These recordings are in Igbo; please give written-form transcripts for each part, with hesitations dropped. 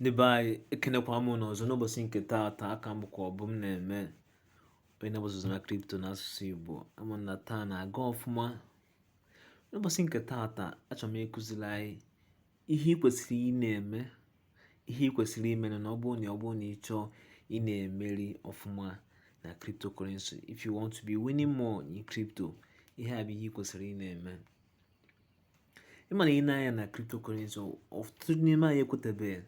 Ndị be anyị ekenekwa m n'ọzọ n'ụbọchị nke taata. Aka m bụkwa ọbụ m na-eme onye na-agbasozi na kripto n'asụsụ Igbo. Ama na taa na-aga ọfụma. N'ụbọchị nke taata achọrọ m ịkụziri anyị ihe ị kwesịrị ị na-eme, ihe ị kwesịrị ime na ọ bụrụ na ị chọọ ị na-emeri ọfụma na cryptocurrency. If you want to be winning more in crypto, ihe a bụ ihe ị kwesịrị ị na-eme. Ịma na ị na-anya na cryptocurrency, ọtụtụ n'ime anyị ekwetabeghị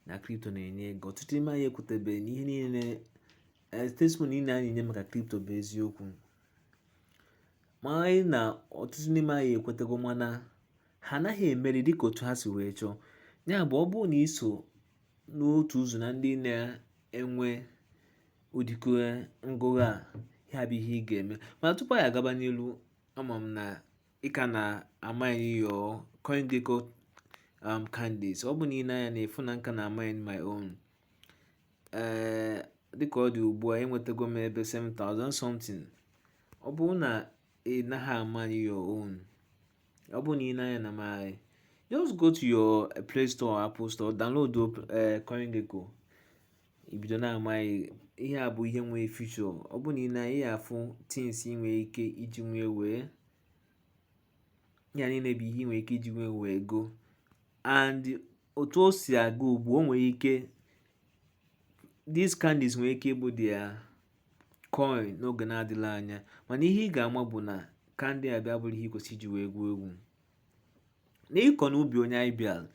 na kripto na-enye ego. Ọtụtụ n'ime anyị ekwetabeghị na ihe niile testimony niile anyị na-enye maka kripto bụ eziokwu. Ma anyị na ọtụtụ n'ime anyị ekwetago, mana ha anaghị emeri dịka otu ha si wee chọọ. Ya bụ, ọ bụrụ na iso n'otu ụzọ na ndị na-enwe ụdịka ngụgụ a, ihe bụ ihe ị ga-eme. Mana tupu anyị agaba n'elu, ama m na ị ka na-amaghị your Coingecko candidates. Ọ bụ na ị na-anya na efu na nka na mine my own. Dịka ọ dị ugbu a, enwetago m ebe 7,000 something. Ọ bụ na ị naghị amaghị your own, ọ bụ na ị na-anya na my, just go to your Play Store or Apple Store, download Coingecko. Ibido na-amaghị ihe a bụ ihe nwee feature. Ọ bụ na ị na-anya afụ things ị nwere ike iji nwee wee, ya niile bụ ihe ị nwere ike iji nwee wee go. And otu o si aga ugbu, o nwere ike these candies nwere ike ịbụ their coin n'oge na-adịla anya. Mana ihe ị ga-ama bụ na kandi a bịa bụrụ ihe ị kwesịrị iji wee gụọ egwu. N'ịkọ n'ubi onye anyị bịara,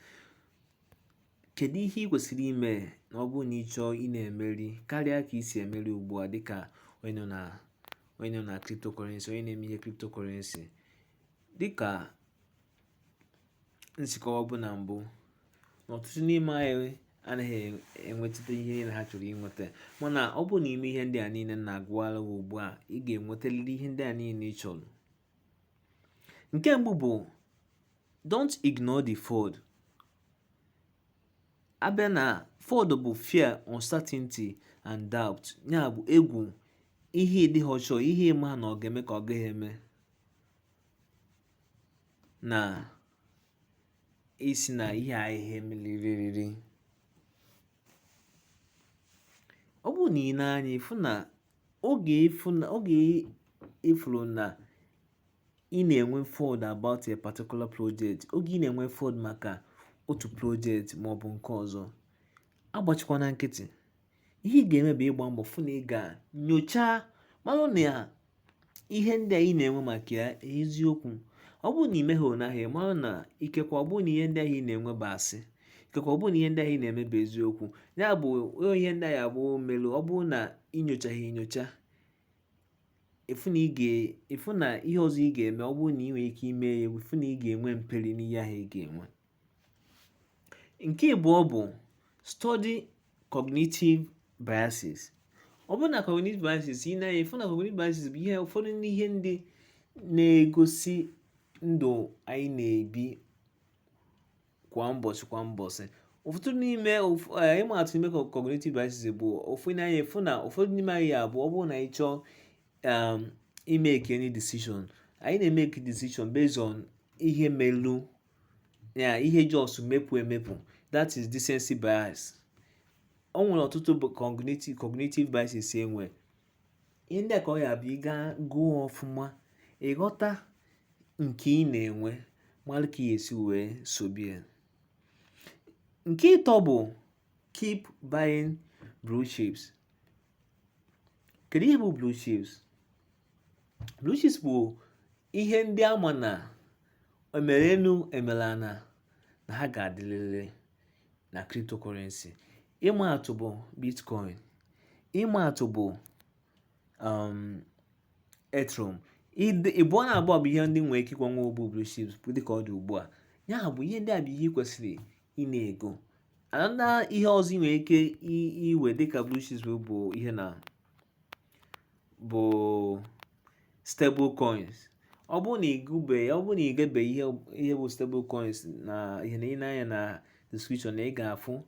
kedu ihe ị kwesịrị ime na ọ bụrụ na ị chọọ ị na-emeri karịa ka ị si emeri ugbu a dịka onye nọ na cryptocurrency, onye na-eme ihe cryptocurrency? Dịka nsikọwa bụ na mbụ, na ọtụtụ n'ime anyị anaghị enwetite ihe niile ha chọrọ inweta. Mana ọ bụ na ime ihe ndị a niile na-agwala ugbu a, ị ga-enwetaliri ihe ndị a niile ị chọrọ. Nke mbụ bụ, don't ignore the FOD. Abịa na FOD bụ fear, uncertainty and doubt. Ya bụ egwu, ihe ịdịghị ọchọ, ihe ịma na ọ ga-eme ka ọ gaghị eme, na isi na ihe a ihe emeliriri. Ọ bụ na ị na-anya ịfụ na oge ifuru na ị na-enwe FOD about a particular project, oge ị na-enwe FOD maka otu project maọbụ nke ọzọ, agbachikwana nkịtị. Ihe ị ga-eme bụ ịgba mbọ fụ na ị ga-nyocha mara na ihe ndị a ị na-enwe maka ya eziokwu. Ọ bụrụ na ị meghị n'ahịa, mara na ikekwa ọ bụrụ na ihe ndị ahụ ị na-enwe bụ asị, ikekwa ọ bụrụ na ihe ndị ahụ ị na-eme bụ eziokwu. Ya bụ ihe ndị ahụ abụ melu. Ọ bụrụ na inyochaghị enyocha, efu na ihe ọzọ ị ga-eme, ọ bụrụ na ị nwere ike ime ya, efu na ị ga-enwe mperi n'ihe ahụ ị ga-enwe. Nke abụọ bụ study cognitive biases. Ọ bụrụ na cognitive biases, ị na-anya efu na cognitive biases bụ ihe ụfọdụ n'ihe ndị na-egosi ndụ anyị na-ebi kwa ụbọchị. Ụfọdụ n'ime ịmatụ n'ime cognitive biases bụ efu na ụfọdụ n'ime anyị abụ, ọ bụrụ na anyị chọọ imeke any decision, anyị na-emeke decision based on ihe melu, ya ihe just emepụ. That is decency bias. O nwere ọtụtụ bụ cognitive biases enwe. Ihe ndị a ka ọ ya bụ ị ga gụọ ọfụma, ịghọta nke ị na-enwe, mara ka ị esi wee sobie. Nke ịtọ bụ keep buying blue chips. Kedu ihe bụ blue chips? Blue chips bụ ihe ndị ama na emere enu emere ana na ha ga-adịrịrị na cryptocurrency. Ịma atụ bụ Bitcoin, ịma atụ bụ Ethereum. Ịbụọ na abụọ bụ ihe ndị nwere ike ịgwanwe obu blue chips dịka ọ dị ugbu a. Ya bụ ihe ndị a bụ ihe ị kwesịrị ị na-ego. Ana ihe ọzọ ị nwere ike iwe dịka blue chips bụ ihe na bụ stablecoins. Ọ bụrụ na ị gebeghị ihe bụ stablecoins, na ihe na ị na-anya na description, na ị ga-afụ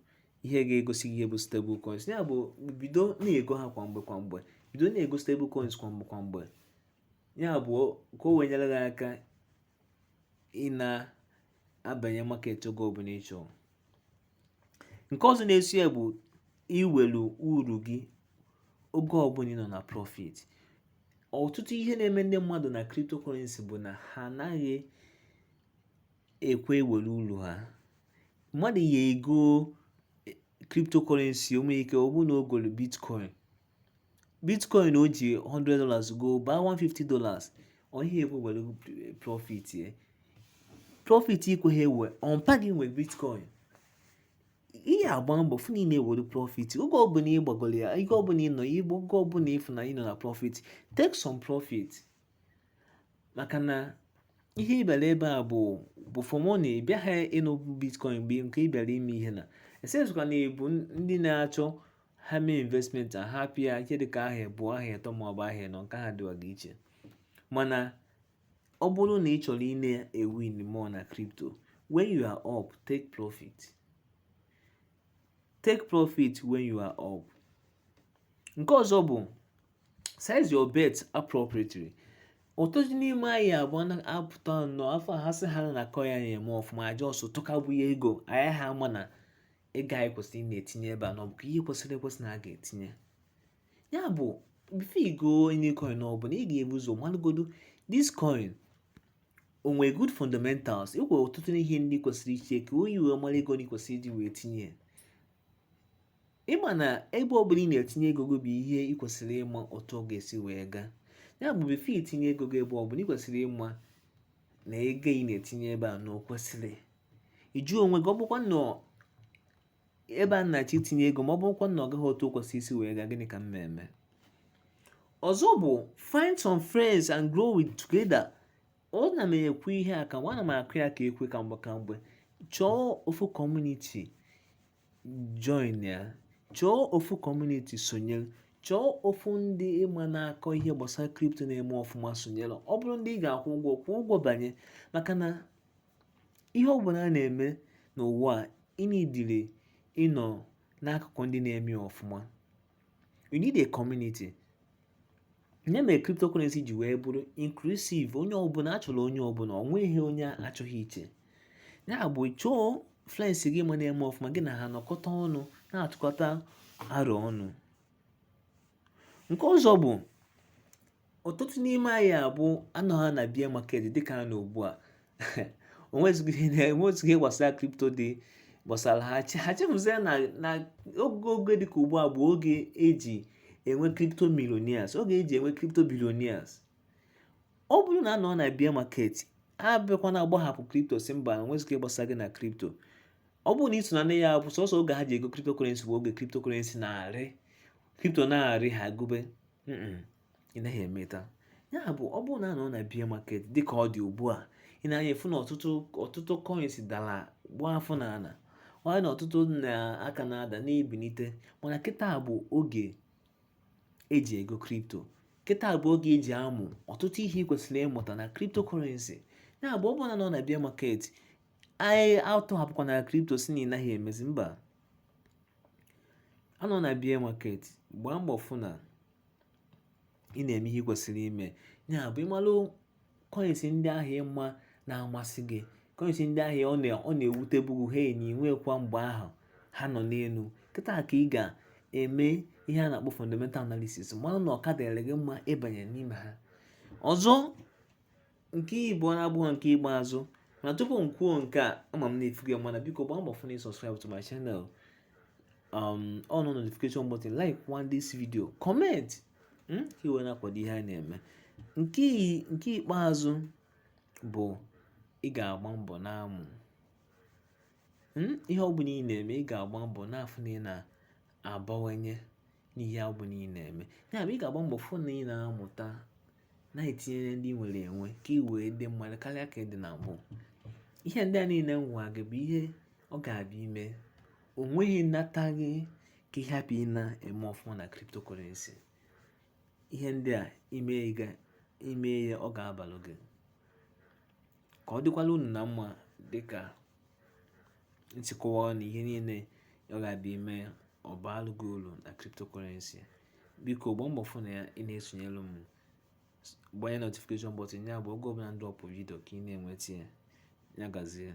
ihe ga-egosi ihe bụ stablecoins. Ya bụ bido na-ego ha kwa mgbe, bido na-ego stablecoins kwa mgbe. Ya bụ ka o wee nyere gị aka ị na-abanye market oge ọbụla ị chọrọ. Nke ọzọ na-eso ya bụ iwelu uru gị oge ọbụla ị nọ na profit. Ọtụtụ ihe na-eme ndị mmadụ na cryptocurrency bụ na ha anaghị ekwe ewelu uru ha. Mmadụ ya ego cryptocurrency, o nwere ike ọ bụrụ na o golu bitcoin o ji $100 go baa $150, onye ekwe were profit ya. Profit ikweghị ewe ọmpa gị nwe bitcoin, ihe agba mbọ fụ na ị na-ewere profit oge ọbụla ị gbagoro ya, oge ọbụla ị nọ igbo, oge ọbụla ịfụ na ị nọ na profit, take some profit. Maka na ihe ị bịara ebe a bụ for money. Ị bịaghị ịnụ bitcoin mgbe nke ị bịara ime ihe na esesụkwa na ebu ndị na-achọ ha mee investment a hapụ ya ihe dịka ahịa bụ ahịa atọ maọbụ ahịa nọ, nke ha dịwaga iche. Mana ọ bụrụ na ị chọrọ ị na-ewin more na crypto, when you are up, take profit. Take profit when you are up. Nke ọzọ bụ size your bet appropriately. Ọtụtụ n'ime anyị abụọ na-apụta nnọọ afọ ha sị ha na akọ ya na-eme ọfụma, aja ọsọ tụkabụ ya ego, anyị ha ama na ego anyị kwesịrị ị na-etinye ebe a na ọ bụ ihe kwesịrị ekwesị na a ga-etinye. Ya bụ before you go any coin ọ bụ na ị ga-ebu ụzọ malụgodo this coin o nwere good fundamentals. Ịkwe ọtụtụ n'ihe ndị kwesịrị iche ka onye wee mara ego ndị kwesịrị iji wee tinye. Ịma na ebe ọ bụla ị na-etinye ego gị bụ ihe ị kwesịrị ịma otu ọ ga-esi wee gaa. Ya bụ before itinye ego gị ebe ọ bụla ị kwesịrị ịma na ego ị na-etinye ebe a na o kwesịrị. Ịjụ onwe gị, ọ bụkwa nnọọ ebe a na-achọ itinye ego ma ọ bụrụkwa na ọ gaghị otu o kwesịrị isi wee gaa, gịnị ka m na-eme? Ọzọ bụ find some friends and grow with together. Ọ na m ekwu ihe a ka nwana m akụ ya ka ekwe ka mgbe chọọ ofu community join ya, chọọ ofu community sonyere, chọọ ofu ndị ịma na-akọ ihe gbasara crypto na-eme ọfụma sonyere. Ọ bụrụ ndị ị ga-akwụ ụgwọ, kwụọ ụgwọ banye. Maka na ihe ọ bụla a na-eme n'ụwa a, ị na-edire ịnọ n'akụkụ ndị na-eme ọfụma. You need a community. Nye mere cryptocurrency ji wee bụrụ inclusive. Onye ọbụla achọrọ, onye ọbụla, ọ nweghị onye achọghị iche. Ya bụ chọọ friends gị ma na-eme ọfụma, gị na ha nọkọta ọnụ na-atụkọta aro ọnụ. Nke ọzọ bụ ọtụtụ n'ime anyị abụ anọghị na bear market dịka a na ugbu a. Onwezighị gbasara crypto dị gbasara ha chefuzie na oge dịka ugbu a bụ oge eji enwe crypto millionaires, oge eji enwe crypto billionaires. Ọ bụrụ na anọ na bear market, abịakwa na agbahapụ crypto si mba na onwezighị gbasara gị na crypto. Ọ bụrụ na iso na ya bụ sọsọ oge ha ji ego cryptocurrency bụ oge cryptocurrency na-arị, crypto na-arị ha gube. Ị naghị emeta. Ya bụ ọ bụrụ na anọ na bear market dịka ọ dị ugbu a, ị na-anya efu na ọtụtụ coins dara gbaa afọ na ana, ọ na ọtụtụ na-aka na-ada na-ebinite. Mana kịta bụ oge eji ego crypto. Kịta bụ oge eji amụ ọtụtụ ihe ị kwesịrị ịmụta na cryptocurrency. Ya bụ ọ bụrụ na nọ na bear market, anyị atọhapụkwa na crypto si na ị naghị emezi mba. Anọ na bear market, gbaa mbọ fụ na ị na-eme ihe ị kwesịrị ime. Ya bụ ịmalụ coins ndị ahụ ịma na-amasị gị, coins ndị ahụ ọ na-ewute bugu ha na inwekwa mgbe ahụ ha nọ n'elu. Kịta ka ị ga-eme ihe a na-akpọ fundamental analysis, mana na ọ ka dịrị gị mma ịbanye n'ime ha. Ọzọ nke ịbụ na-abụghị nke ikpeazụ, mana tupu m kwuo nke a, ama m na-efu gị mana biko gbaa mbọ fụ na subscribe to my channel, on notification button, like one this video, comment ka iwe na-akwado ihe a na-eme. Nke ikpeazụ bụ ị ga-agba mbọ na-amụ ihe ọbụla ị na-eme. Ị ga-agba mbọ na-afụ na ị na-abawanye n'ihe ọbụla ị na-eme. Ya bụ ị ga-agba mbọ fụ na ị na-amụta, na-etinye ndị nwere enwe ka ị wee dị mmadụ karịa ka ị dị na mbụ. Ihe ndị a niile nwa gị bụ ihe ọ ga-abịa ime. O nweghị nnata gị ka ị hapụ ị na-eme ọfụma na cryptocurrency. Ihe ndị a ime ya ọ ga-abalụ gị ka ọ dịkwala unu na mma, dịka nchịkọwa na ihe niile ọ ga-abịa ime ọ baalụ gị uru na cryptocurrency. Biko gbaa mbọ fụ na ị na-esonyere m, gbanye notification button. Ya bụ oge ọbụla ndị ọpụ vidio ka ị na-enweta ya gazie.